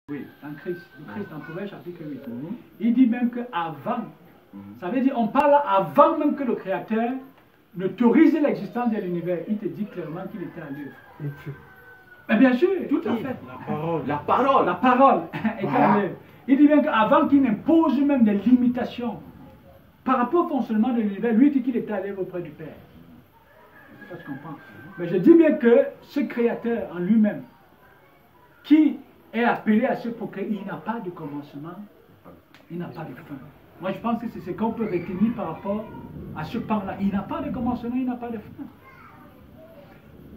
Oui, dans Christ. Le Christ, dans Proverbe chapitre 8. Il dit même qu'avant, ça veut dire, on parle avant même que le Créateur n'autorise l'existence de l'univers. Il te dit clairement qu'il était à l'œuvre. Mais bien sûr, tout à fait. La parole est à l'œuvre. Il dit bien qu'avant qu'il n'impose même des limitations par rapport au fonctionnement de l'univers, lui dit qu'il était à l'œuvre auprès du Père. Ça, je comprends. Mais je dis bien que ce Créateur en lui-même, qui est appelé à se procréer, il n'a pas de commencement, il n'a pas de fin. Moi, je pense que c'est ce qu'on peut retenir par rapport à ce pan-là. Il n'a pas de commencement, il n'a pas de fin.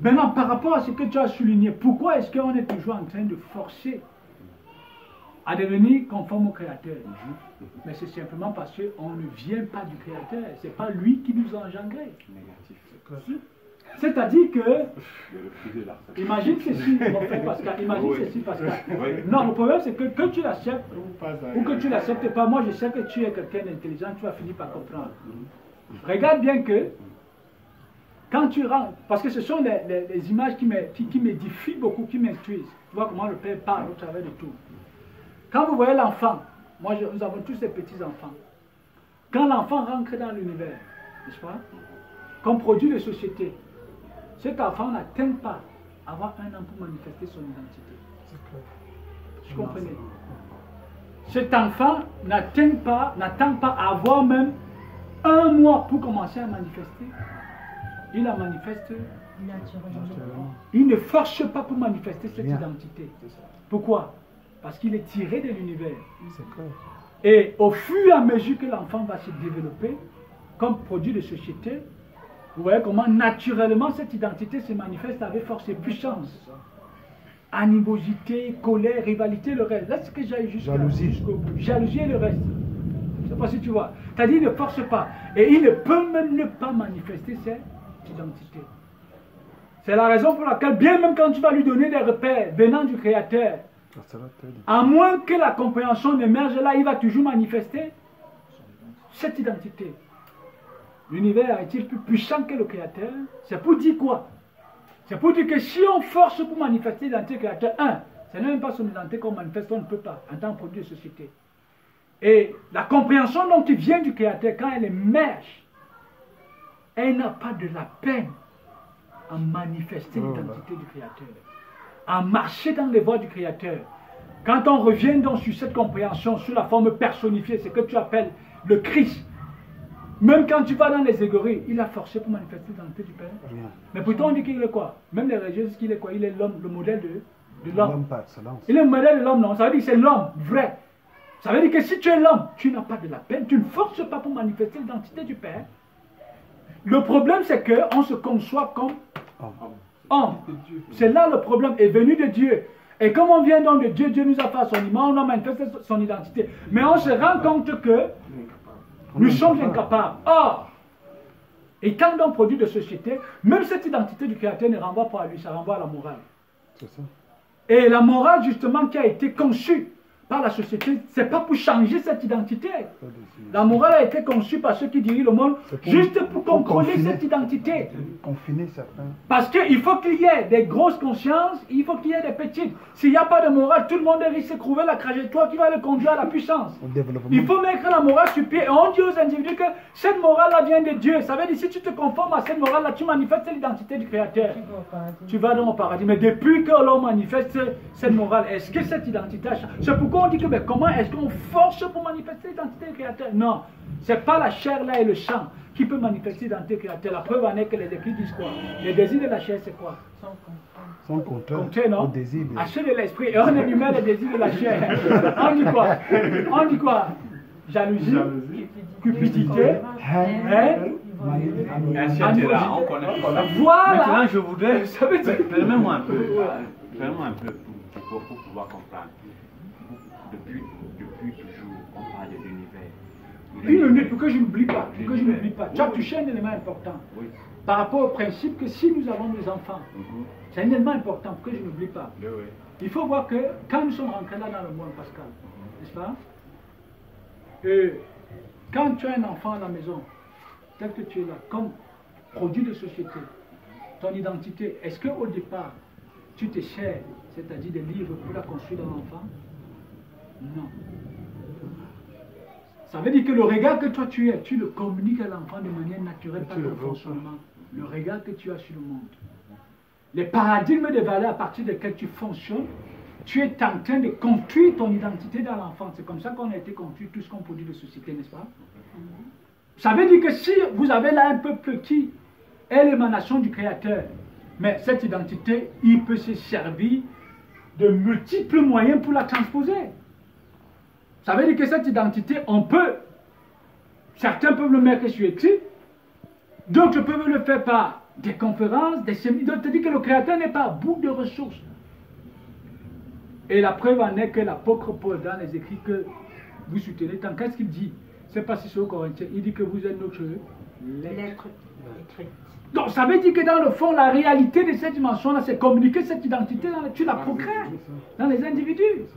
Maintenant, par rapport à ce que tu as souligné, pourquoi est-ce qu'on est toujours en train de forcer à devenir conforme au Créateur? Mais c'est simplement parce qu'on ne vient pas du Créateur. Ce n'est pas lui qui nous a engendrés. C'est-à-dire que, imagine ceci, mon frère Pascal, imagine ceci, Pascal. Non, le problème c'est que tu l'acceptes ou que tu ne l'acceptes pas, moi je sais que tu es quelqu'un d'intelligent, tu vas finir par comprendre. Regarde bien que, quand tu rentres, parce que ce sont les images qui m'édifient beaucoup, qui m'instruisent. Tu vois comment le Père parle au travers de tout. Quand vous voyez l'enfant, nous avons tous ces petits-enfants. Quand l'enfant rentre dans l'univers, n'est-ce pas, comme produit de société, cet enfant n'atteint pas à avoir un an pour manifester son identité. Vous comprenez? Cet enfant n'attend pas à avoir même un mois pour commencer à manifester. Il la manifeste naturellement. Il ne force pas pour manifester cette identité. Pourquoi? Parce qu'il est tiré de l'univers. Et au fur et à mesure que l'enfant va se développer comme produit de société, vous voyez comment naturellement cette identité se manifeste avec force et puissance. Animosité, colère, rivalité, le reste. Là, c'est ce que j'ai jusqu'au bout. Jalousie et le reste. Je ne sais pas si tu vois. C'est-à-dire qu'il ne force pas. Et il ne peut même ne pas manifester cette identité. C'est la raison pour laquelle, bien même quand tu vas lui donner des repères venant du Créateur, à moins que la compréhension n'émerge là, il va toujours manifester cette identité. L'univers est-il plus puissant que le Créateur? C'est pour dire quoi? C'est pour dire que si on force pour manifester l'identité du Créateur, ce n'est même pas son identité qu'on manifeste, on ne peut pas, en tant que produit de société. Et la compréhension donc qui vient du Créateur, quand elle émerge, elle n'a pas de la peine à manifester l'identité du Créateur, à marcher dans les voies du Créateur. Quand on revient donc sur cette compréhension, sur la forme personnifiée, c'est ce que tu appelles le Christ. Même quand tu vas dans les égories, il a forcé pour manifester l'identité du Père. Mais pourtant on dit qu'il est quoi? Même les religieux disent qu'il est quoi? Il est l'homme, le modèle de l'homme. Il est le modèle de l'homme, non? Ça veut dire que c'est l'homme vrai. Ça veut dire que si tu es l'homme, tu n'as pas de la peine, tu ne forces pas pour manifester l'identité du Père. Le problème c'est qu'on se conçoit comme homme. C'est là le problème est venu de Dieu. Et comme on vient donc de Dieu, Dieu nous a fait à son image, on a manifesté son identité. Mais on se rend compte que nous sommes incapables. Or, étant donc produit de société, même cette identité du Créateur ne renvoie pas à lui, ça renvoie à la morale. C'est ça. Et la morale, justement, qui a été conçue par la société, c'est pas pour changer cette identité. La morale a été conçue par ceux qui dirigent le monde juste pour contrôler cette identité. Confiner certains. Parce qu'il faut qu'il y ait des grosses consciences, il faut qu'il y ait des petites. S'il n'y a pas de morale, tout le monde risque de trouver la trajectoire qui va le conduire à la puissance. Il faut mettre la morale sur pied. Et on dit aux individus que cette morale-là vient de Dieu. Ça veut dire si tu te conformes à cette morale-là, tu manifestes l'identité du Créateur. Tu vas donc au paradis. Mais depuis que l'on manifeste cette morale, est-ce que cette identité a changé? C'est pourquoi on dit que mais comment est-ce qu'on force pour manifester l'identité du Créateur? Non, ce n'est pas la chair là et le sang qui peut manifester l'identité du Créateur. La preuve en est que les écrits disent quoi? Les désirs de la chair, c'est quoi? Sans contraire non? au désir. Achat de l'esprit. Et on énumère les désirs de la chair. On dit quoi? On dit quoi? Jalousie, cupidité, haine, on connaît. Voilà. Maintenant, je voudrais. Permets-moi un peu. Permets-moi un peu pour pouvoir comprendre. Depuis toujours, on parle de l'univers. Une minute, pour que je n'oublie pas. Pour que je n'oublie pas. Tu as touché un élément important. Oui. Par rapport au principe que si nous avons des enfants, c'est un élément important pour que je n'oublie pas. Oui. Il faut voir que quand nous sommes rentrés là dans le monde, Pascal, n'est-ce pas? Quand tu as un enfant à la maison, tel que tu es là, comme produit de société, ton identité, est-ce qu'au départ, tu te sers, c'est-à-dire des livres pour la construire dans l'enfant? Non. Ça veut dire que le regard que toi tu es, tu le communiques à l'enfant de manière naturelle par ton fonctionnement. Le regard que tu as sur le monde. Les paradigmes de valeurs à partir desquels tu fonctionnes, tu es en train de construire ton identité dans l'enfant. C'est comme ça qu'on a été construit tout ce qu'on produit de société, n'est-ce pas? Ça veut dire que si vous avez là un peuple qui est l'émanation du Créateur, mais cette identité, il peut se servir de multiples moyens pour la transposer. Ça veut dire que cette identité, certains peuvent le mettre sur écrit, d'autres peuvent le faire par des conférences, des séminaires. D'autres disent que le Créateur n'est pas à bout de ressources. Et la preuve en est que l'apôtre Paul, dans les écrits que vous soutenez, tant qu'est-ce qu'il dit? C'est pas si c'est au Corinthiens, il dit que vous êtes notre lettre écrite. Donc ça veut dire que dans le fond, la réalité de cette dimension-là, c'est communiquer cette identité, tu la procrées dans les individus.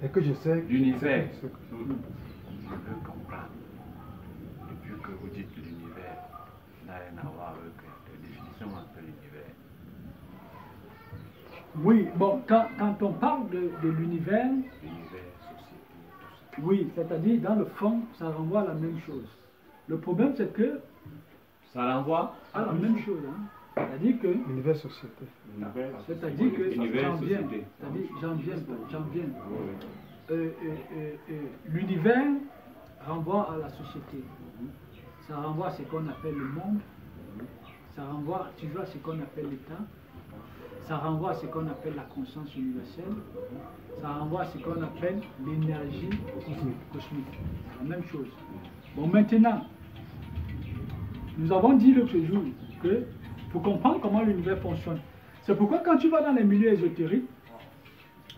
Et que je sais l'univers. Je veux comprendre. Depuis que vous dites l'univers, n'a rien à voir avec la définition de l'univers. Oui, bon, quand on parle de l'univers, L'univers, société, tout ça. oui, c'est-à-dire dans le fond, ça renvoie à la même chose. Le problème, c'est que Ça renvoie à la même chose. Hein. C'est-à-dire que, l'univers société. c'est-à-dire que, L'univers, j'en viens, société. j'en viens. L'univers renvoie à la société. Ça renvoie à ce qu'on appelle le monde. Ça renvoie toujours à ce qu'on appelle l'État. Ça renvoie à ce qu'on appelle la conscience universelle. Ça renvoie à ce qu'on appelle l'énergie cosmique. C'est la même chose. Bon, maintenant, nous avons dit l'autre jour que pour comprendre comment l'univers fonctionne, c'est pourquoi quand tu vas dans les milieux ésotériques,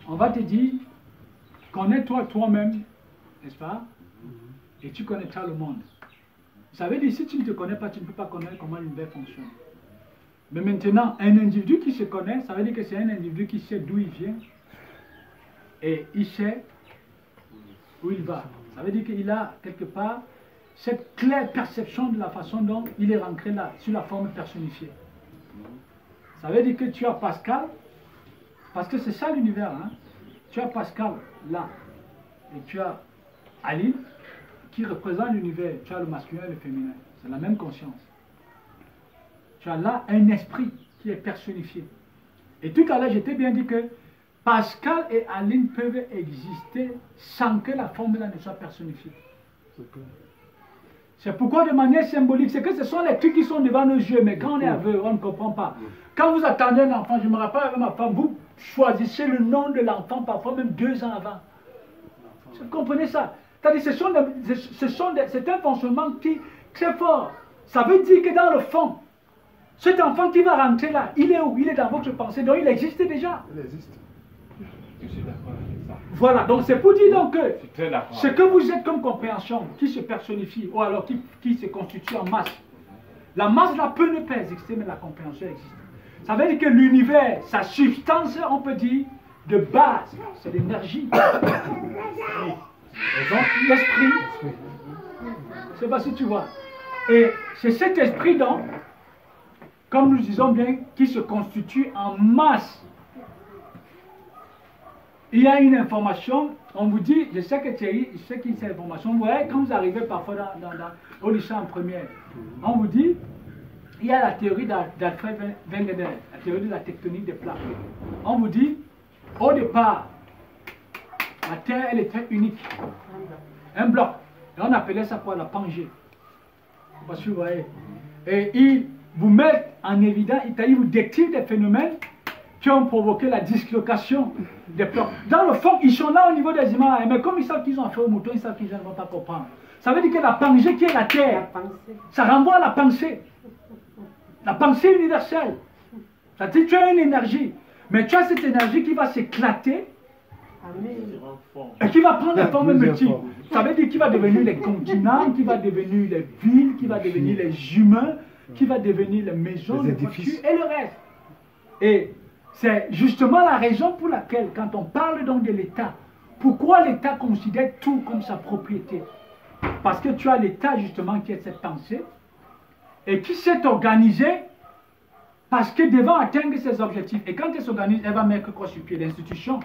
on va te dire, connais-toi toi-même, n'est-ce pas? Et tu connaîtras le monde. Ça veut dire, si tu ne te connais pas, tu ne peux pas connaître comment l'univers fonctionne. Mais maintenant, un individu qui se connaît, ça veut dire que c'est un individu qui sait d'où il vient et il sait où il va. Ça veut dire qu'il a quelque part cette claire perception de la façon dont il est rentré là, sur la forme personnifiée. Ça veut dire que tu as Pascal, parce que c'est ça l'univers, hein? Tu as Pascal là, et tu as Aline qui représente l'univers. Tu as le masculin et le féminin. C'est la même conscience. Tu as là un esprit qui est personnifié. Et tout à l'heure, je t'ai bien dit que Pascal et Aline peuvent exister sans que la forme là ne soit personnifiée. C'est pourquoi de manière symbolique, c'est que ce sont les trucs qui sont devant nos yeux, mais quand on est aveugle, on ne comprend pas. Quand vous attendez un enfant, je me rappelle avec ma femme, vous choisissez le nom de l'enfant parfois même 2 ans avant. Vous comprenez ça? C'est-à-dire c'est un fonctionnement qui très fort. Ça veut dire que dans le fond, cet enfant qui va rentrer là, il est où? Il est dans votre pensée, donc il existe déjà. Il existe. Je suis d'accord avec ça. Voilà, donc c'est pour dire donc que Je suis très d'accord. ce que vous êtes comme compréhension qui se personnifie, ou alors qui se constitue en masse, la masse là peut ne pas exister, mais la compréhension existe. Ça veut dire que l'univers, sa substance, on peut dire, de base, c'est l'énergie. Donc l'esprit, je ne sais pas si tu vois. Et c'est cet esprit donc, comme nous disons bien, qui se constitue en masse. Il y a une information, on vous dit, je sais que Thierry, je sais qu'il y a cette information, vous voyez, quand vous arrivez parfois au lycée en première, on vous dit, il y a la théorie d'Alfred Wegener, la théorie de la tectonique des plaques. On vous dit, au départ, la Terre, elle était unique, un bloc, et on appelait ça quoi, la Pangée. Parce que vous voyez, et ils vous mettent en évidence, ils vous décrivent des phénomènes qui ont provoqué la dislocation des plans. Dans le fond, ils sont là au niveau des images, mais comme ils savent qu'ils ont fait au mouton, ils savent qu'ils ne vont pas comprendre. Ça veut dire que la pensée qui est la terre, ça renvoie à la pensée. La pensée universelle. Ça veut dire que tu as une énergie, mais tu as cette énergie qui va s'éclater et qui va prendre des formes multiples. Ça veut dire qu'il va devenir les continents, qui va devenir les villes, qui va devenir les humains, qui va devenir les maisons, les voitures et le reste. Et c'est justement la raison pour laquelle, quand on parle donc de l'État, pourquoi l'État considère tout comme sa propriété? Parce que tu as l'État justement qui est cette pensée et qui s'est organisé Parce que devant atteindre ses objectifs, et quand elle s'organise, elle va mettre quoi sur pied? L'institution.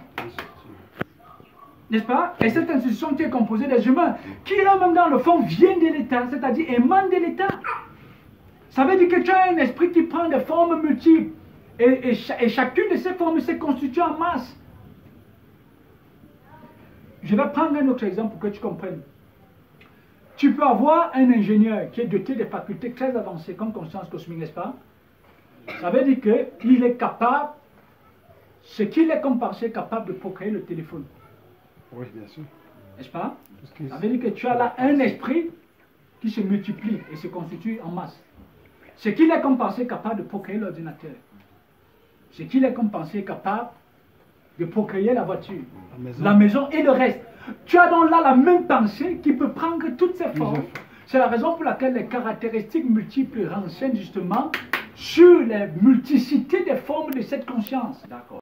N'est-ce pas? Et cette institution qui est composée des humains, qui eux-mêmes dans le fond viennent de l'État, c'est-à-dire émanent de l'État. Ça veut dire que tu as un esprit qui prend des formes multiples. Et chacune de ces formes s'est constituée en masse. Je vais prendre un autre exemple pour que tu comprennes. Tu peux avoir un ingénieur qui est doté de facultés très avancées comme conscience cosmique, n'est-ce pas? Ça veut dire qu'il est capable, ce qu'il est comme pensée, capable de procréer le téléphone. Oui, bien sûr. N'est-ce pas? Ça veut dire que tu as là un esprit qui se multiplie et se constitue en masse. Ce qu'il est comme pensée capable de procréer l'ordinateur. Ce qu'il est comme pensée capable de procréer la voiture, la maison et le reste. Tu as donc là la même pensée qui peut prendre toutes ces formes. C'est la raison pour laquelle les caractéristiques multiples renseignent justement sur les multicités des formes de cette conscience. D'accord.